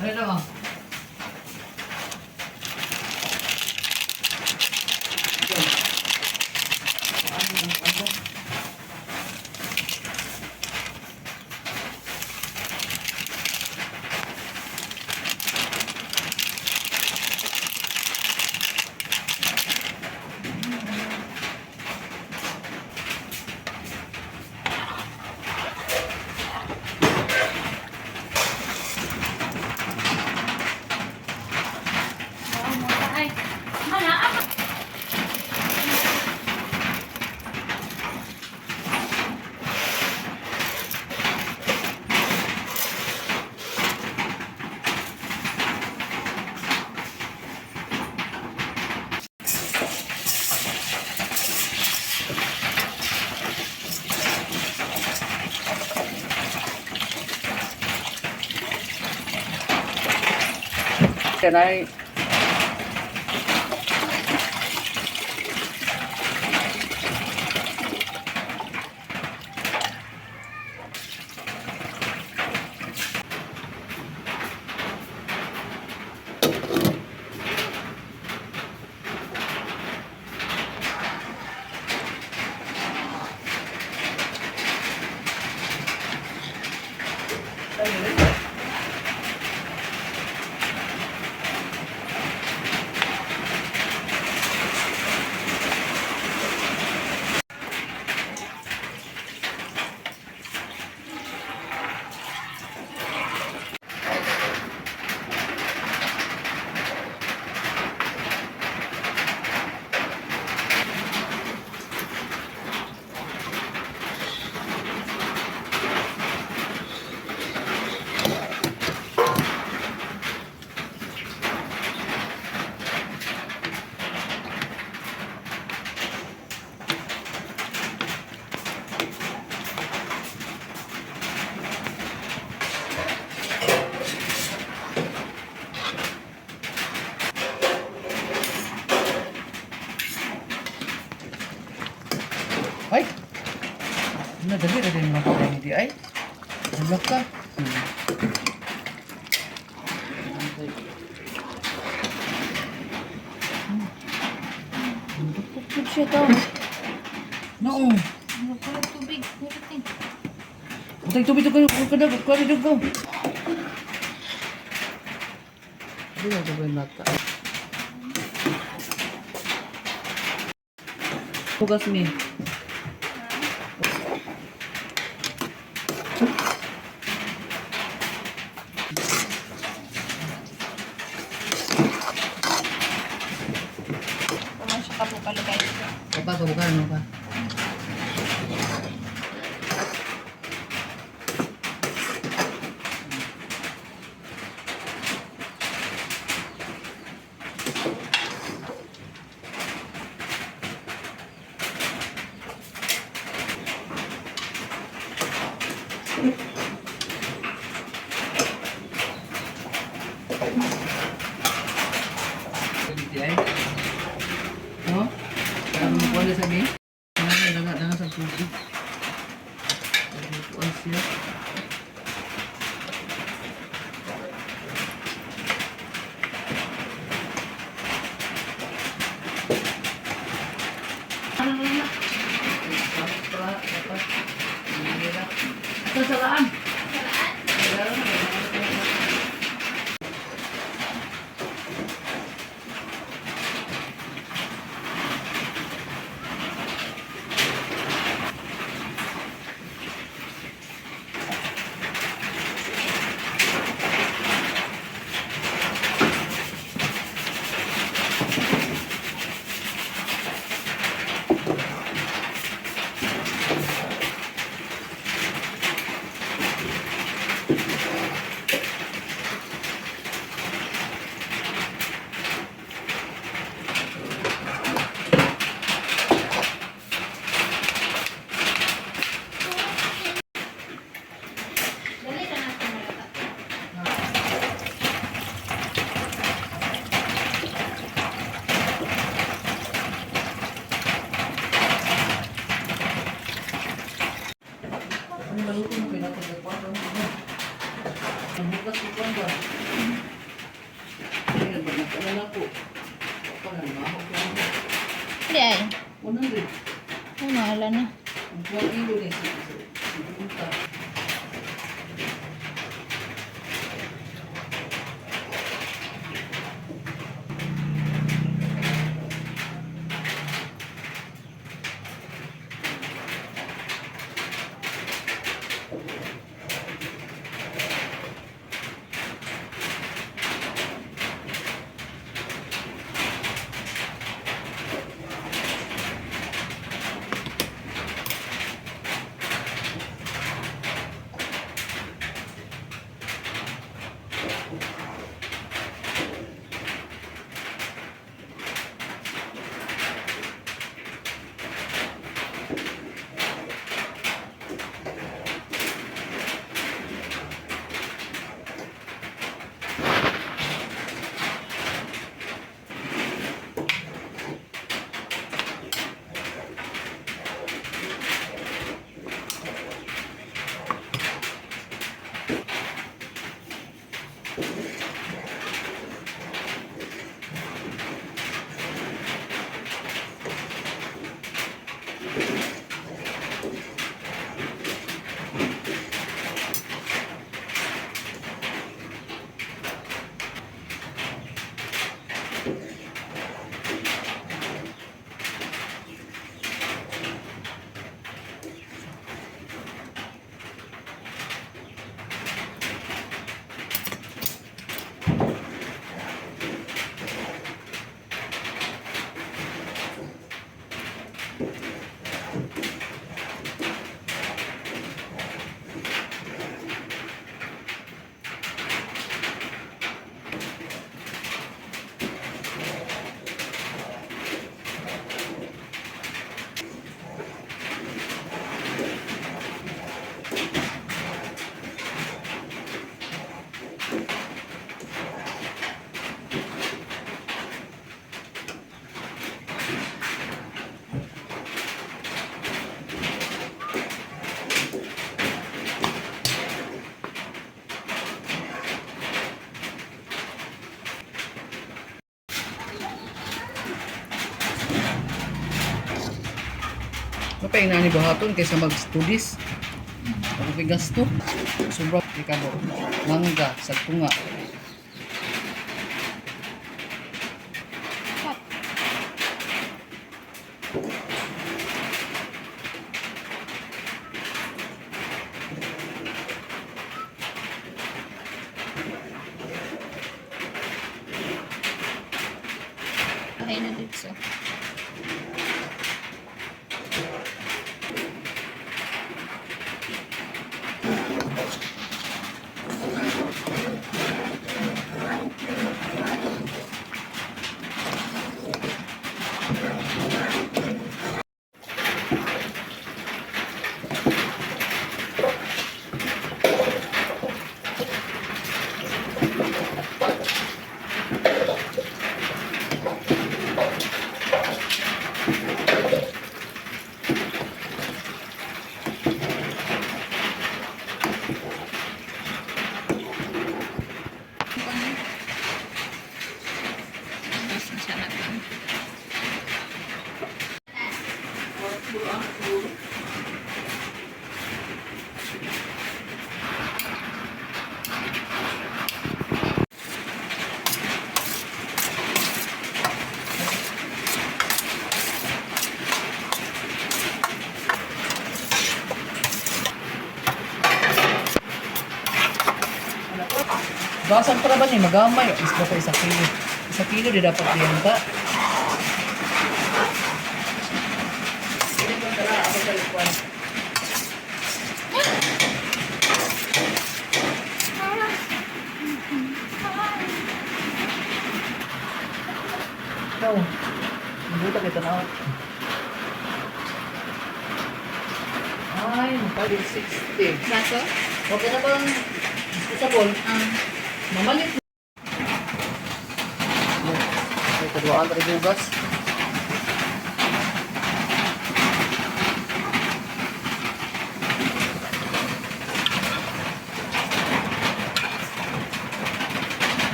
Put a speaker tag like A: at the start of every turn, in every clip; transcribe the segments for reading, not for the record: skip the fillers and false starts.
A: Ano naman? Can I? Ay! Nadali na din mga pagkain hindi ay. Halak ka.
B: Tubig siya daw.
A: Oo.
B: Tubig. Everything.
A: Matay tubig ito kayo. Kuha rin ko. Hindi na ito ba yung mata? Hugas mi.
B: Kuman siya kapupalagay dito.
A: Kapag ano pa? Ay. No? Ang wala sa ni. Nang sa tubig. Ito ang siya. Salaan. Ano maluto mo pinapagdapuan? Ang bukas ko ba? ako. Ako na mahok lang.
B: Hindi ay.
A: 100.
B: Ay, mahala na.
A: Ang 12 kilo na si Punta. Mapay na ni buhaton kaysa mag-studies. Ano kay gasto? Sobra kay kamo. Mangga sa tunga.
B: Ay na dito.
A: Basag para ba ni magamay? Is ba 1 kilo? 1 kilo di dapat dihanda. No. Mabuta kita na. Ay, mapali 60.
B: Baso?
A: Okay na bang disposable? Mamalit. Ay, kaduaan na rin bugas.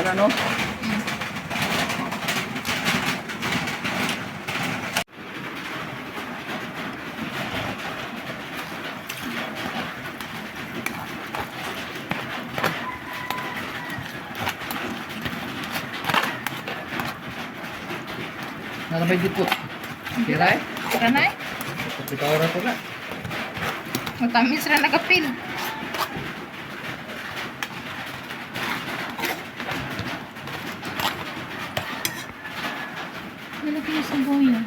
A: na, no? Naramay dipot. Kiray?
B: Kanay?
A: Pitawara ko na.
B: Matamis na nagapil. Nalagay yung sabaw yan.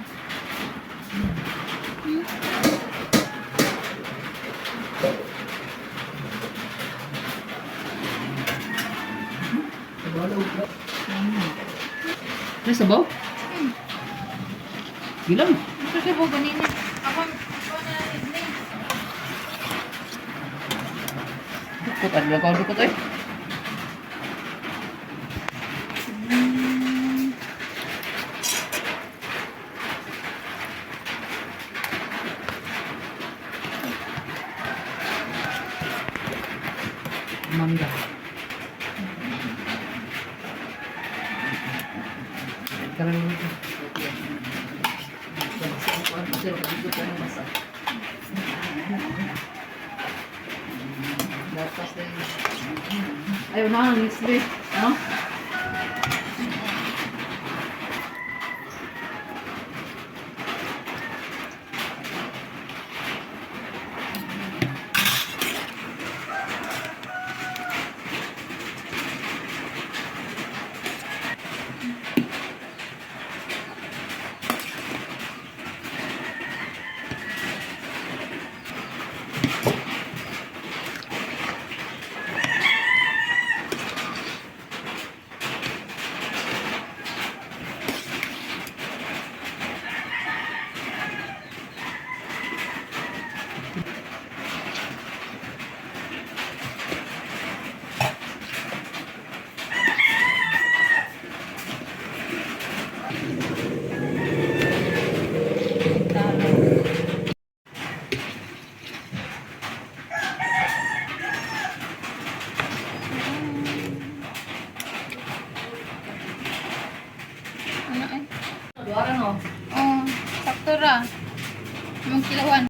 A: May sabaw? Bilang.
B: Ito sabaw ganina. Ako na rin.
A: Dukot, ano lang ako dukot eh. Mangga. Karang dito. Ayaw na ang isli. No?
B: Ano ay?
A: Duara no?
B: Oh, sakto ra. Among kilawan.